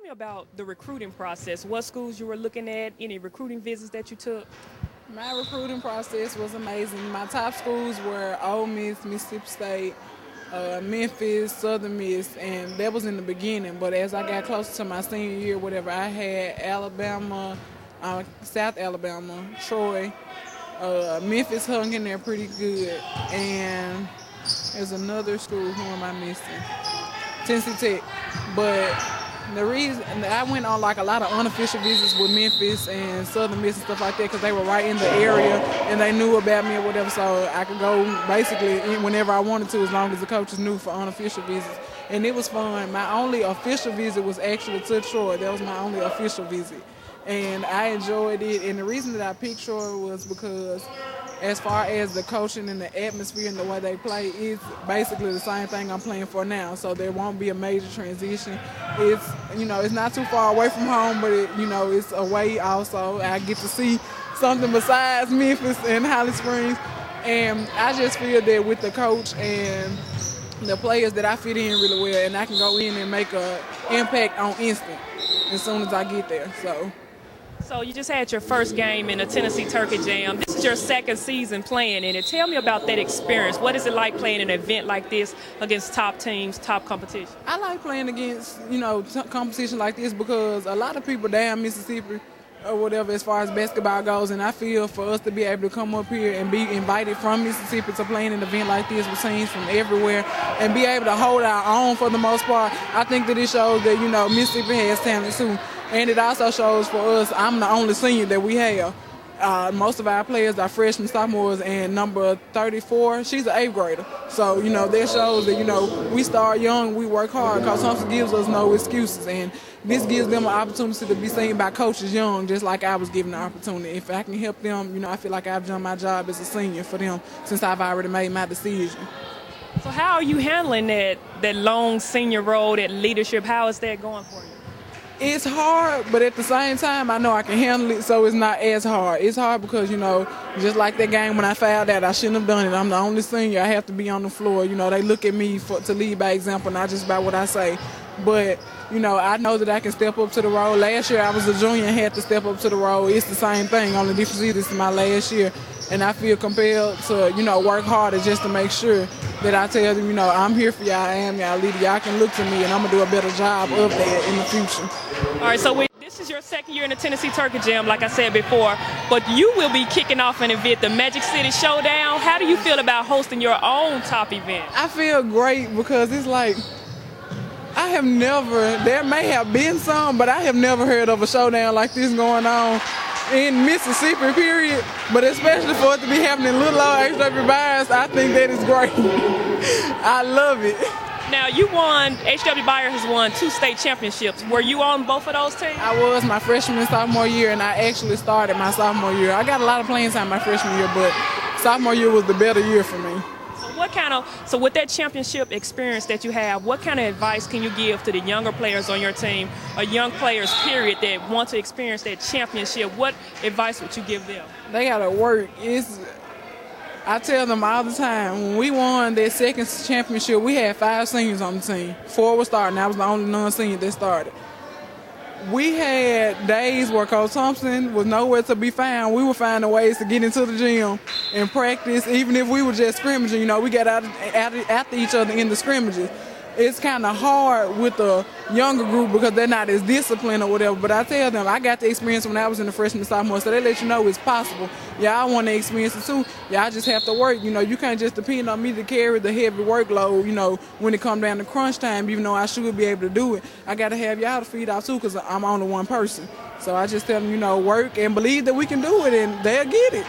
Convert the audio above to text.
me about the recruiting process. What schools you were looking at? Any recruiting visits that you took? My recruiting process was amazing. My top schools were Ole Miss, Mississippi State, Memphis, Southern Miss, and that was in the beginning. But as I got closer to my senior year, whatever, I had Alabama, South Alabama, Troy, Memphis hung in there pretty good, and there's another school. Who am I missing? Tennessee Tech. But the reason I went on like a lot of unofficial visits with Memphis and Southern Miss and stuff like that because they were right in the area and they knew about me or whatever, so I could go basically whenever I wanted to as long as the coaches knew for unofficial visits. And it was fun. My only official visit was actually to Troy. That was my only official visit. And I enjoyed it. And the reason that I picked Troy was because as far as the coaching and the atmosphere and the way they play, it's basically the same thing I'm playing for now. So there won't be a major transition. It's not too far away from home, but it's away also. I get to see something besides Memphis and Holly Springs. And I just feel that with the coach and the players that I fit in really well, and I can go in and make an impact on instant as soon as I get there. So you just had your first game in the Tennessee Turkey Jam. This is your second season playing in it. Tell me about that experience. What is it like playing an event like this against top teams, top competition? I like playing against, competition like this because a lot of people down Mississippi or whatever as far as basketball goes, and I feel for us to be able to come up here and be invited from Mississippi to play in an event like this with teams from everywhere and be able to hold our own for the most part, I think that it shows that, Mississippi has talent too. And it also shows for us, I'm the only senior that we have. Most of our players are freshmen, sophomores, and number 34, she's an 8th grader. So, that shows that, we start young, we work hard, because Thompson gives us no excuses. And this gives them an opportunity to be seen by coaches young, just like I was given the opportunity. If I can help them, I feel like I've done my job as a senior for them since I've already made my decision. So how are you handling that long senior role, that leadership? How is that going for you? It's hard, but at the same time, I know I can handle it, so it's not as hard. It's hard because, just like that game when I fouled out, I shouldn't have done it. I'm the only senior. I have to be on the floor. They look at me to lead by example, not just by what I say. But, I know that I can step up to the role. Last year, I was a junior and had to step up to the role. It's the same thing. Only difference is this is my last year. And I feel compelled to, work harder just to make sure that I tell them, I'm here for y'all, I am y'all leader. Y'all can look to me, and I'm going to do a better job of that in the future. All right, so this is your second year in the Tennessee Turkey Jam, like I said before, but you will be kicking off an event, the Magic City Showdown. How do you feel about hosting your own top event? I feel great because it's like, there may have been some, but I have never heard of a showdown like this going on in Mississippi, period. But especially for it to be happening in little old H.W. Byers, I think that is great. I love it. Now, H.W. Byers has won 2 state championships. Were you on both of those teams? I was my freshman and sophomore year, and I actually started my sophomore year. I got a lot of playing time my freshman year, but sophomore year was the better year for me. So with that championship experience that you have, what kind of advice can you give to the younger players on your team, or young players, period, that want to experience that championship? What advice would you give them? They got to work. I tell them all the time, when we won that second championship, we had 5 seniors on the team. 4 were starting. I was the only non-senior that started. We had days where Coach Thompson was nowhere to be found. We were finding ways to get into the gym and practice, even if we were just scrimmaging. We got out after each other in the scrimmages. It's kind of hard with the younger group because they're not as disciplined or whatever. But I tell them, I got the experience when I was in the freshman and sophomore, so they let you know it's possible. Y'all want the experience too. Y'all just have to work. You can't just depend on me to carry the heavy workload, when it comes down to crunch time, even though I should be able to do it. I got to have y'all to feed off too because I'm only one person. So I just tell them, work and believe that we can do it, and they'll get it.